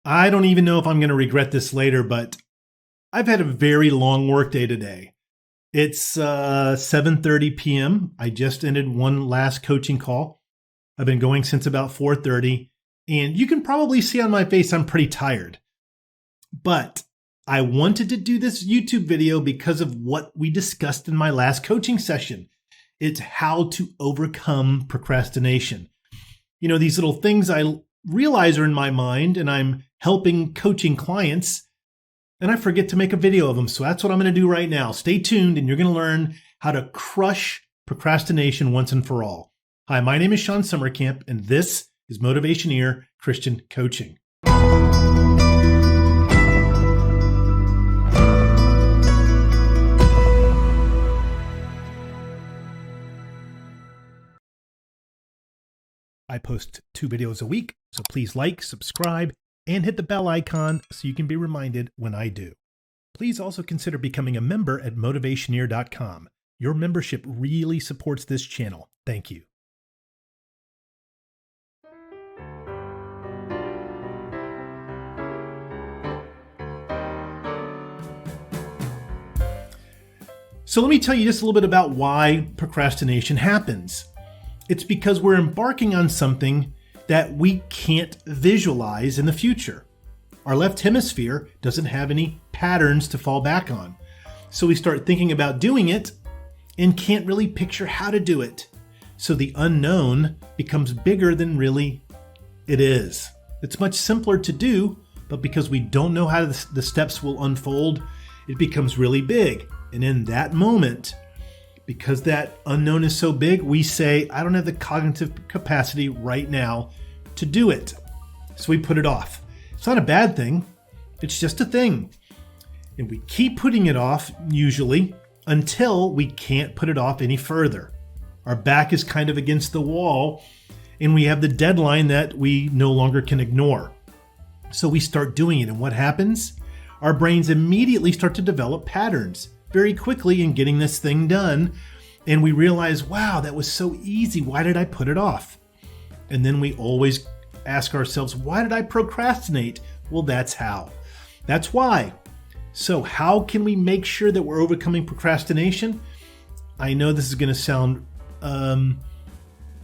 I don't even know if I'm going to regret this later, but I've had a very long work day today. It's 7:30 p.m. I just ended one last coaching call. I've been going since about 4:30, and you can probably see on my face I'm pretty tired. But I wanted to do this YouTube video because of what we discussed in my last coaching session. It's how to overcome procrastination. You know, these little things I realize are in my mind, and I'm helping coaching clients, and I forget to make a video of them. So that's what I'm going to do right now. Stay tuned, and you're going to learn how to crush procrastination once and for all. Hi, my name is Sean Summercamp, and this is Motivationeer Christian Coaching. I post 2 videos a week, so please like, subscribe, and hit the bell icon so you can be reminded when I do. Please also consider becoming a member at motivationeer.com. Your membership really supports this channel. Thank you. So let me tell you just a little bit about why procrastination happens. It's because we're embarking on something that we can't visualize in the future. Our left hemisphere doesn't have any patterns to fall back on. So we start thinking about doing it and can't really picture how to do it. So the unknown becomes bigger than really it is. It's much simpler to do, but because we don't know how the steps will unfold, it becomes really big. And in that moment, because that unknown is so big, we say, I don't have the cognitive capacity right now to do it. So we put it off. It's not a bad thing. It's just a thing. And we keep putting it off, usually, until we can't put it off any further. Our back is kind of against the wall, and we have the deadline that we no longer can ignore. So we start doing it. And what happens? Our brains immediately start to develop patterns very quickly in getting this thing done. And we realize, wow, that was so easy. Why did I put it off? And then we always ask ourselves, why did I procrastinate? Well, that's how. That's why. So how can we make sure that we're overcoming procrastination? I know this is going to sound a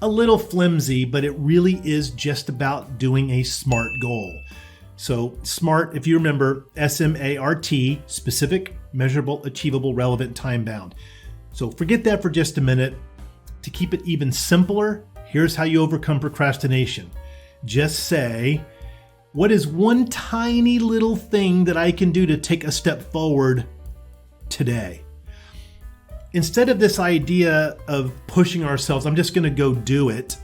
little flimsy, but it really is just about doing a SMART goal. So SMART, if you remember, S-M-A-R-T, specific, measurable, achievable, relevant, time-bound. So forget that for just a minute. To keep it even simpler, here's how you overcome procrastination. Just say, what is one tiny little thing that I can do to take a step forward today? Instead of this idea of pushing ourselves, I'm just going to go do it.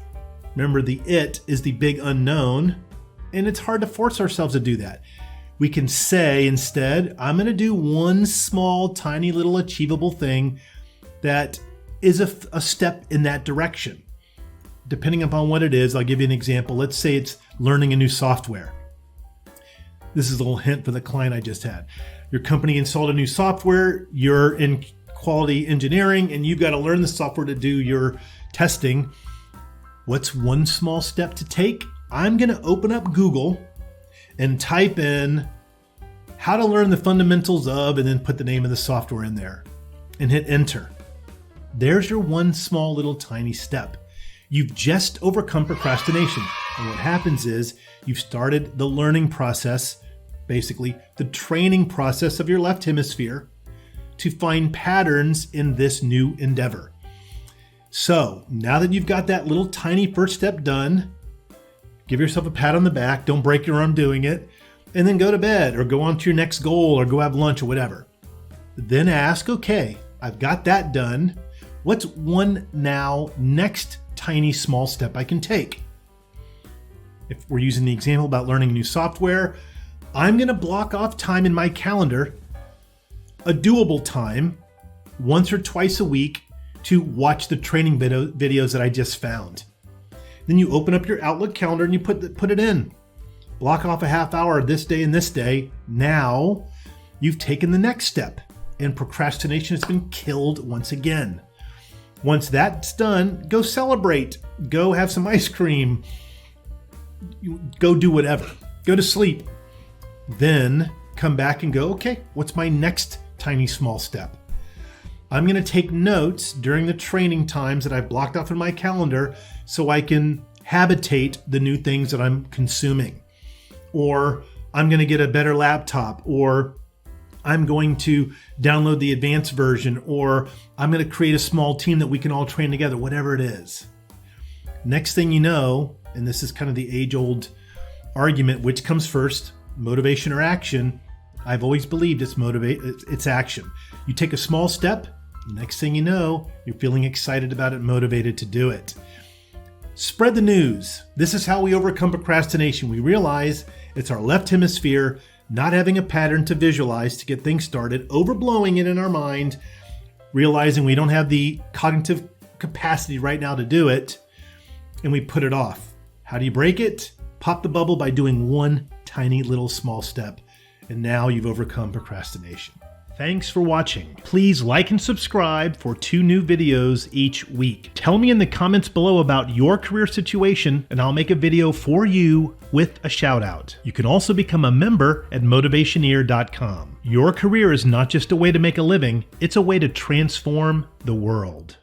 Remember, the it is the big unknown. And it's hard to force ourselves to do that. We can say instead, I'm going to do one small, tiny little achievable thing that is a step in that direction. Depending upon what it is, I'll give you an example. Let's say it's learning a new software. This is a little hint for the client I just had. Your company installed a new software, you're in quality engineering, and you've got to learn the software to do your testing. What's one small step to take? I'm going to open up Google and type in how to learn the fundamentals of, and then put the name of the software in there and hit enter. There's your one small little tiny step. You've just overcome procrastination. And what happens is you've started the learning process, basically the training process of your left hemisphere to find patterns in this new endeavor. So now that you've got that little tiny first step done, give yourself a pat on the back. Don't break your arm doing it. And then go to bed or go on to your next goal or go have lunch or whatever. Then ask, okay, I've got that done. What's one next tiny small step I can take? If we're using the example about learning new software, I'm going to block off time in my calendar, a doable time, once or twice a week to watch the training videos that I just found. Then you open up your Outlook calendar and you put it in. Block off a half hour this day and this day. Now you've taken the next step and procrastination has been killed once again. Once that's done, go celebrate. Go have some ice cream. Go do whatever. Go to sleep. Then come back and go, okay, what's my next tiny small step? I'm going to take notes during the training times that I've blocked off in my calendar so I can habitate the new things that I'm consuming. Or I'm going to get a better laptop, or I'm going to download the advanced version, or I'm going to create a small team that we can all train together, whatever it is. Next thing you know, and this is kind of the age-old argument, which comes first, motivation or action? I've always believed it's action. You take a small step, next thing you know, you're feeling excited about it, motivated to do it. Spread the news. This is how we overcome procrastination. We realize it's our left hemisphere not having a pattern to visualize to get things started, overblowing it in our mind, realizing we don't have the cognitive capacity right now to do it, and we put it off. How do you break it? Pop the bubble by doing one tiny little small step, and now you've overcome procrastination. Thanks for watching. Please like and subscribe for 2 new videos each week. Tell me in the comments below about your career situation, and I'll make a video for you with a shout out. You can also become a member at motivationeer.com. Your career is not just a way to make a living, it's a way to transform the world.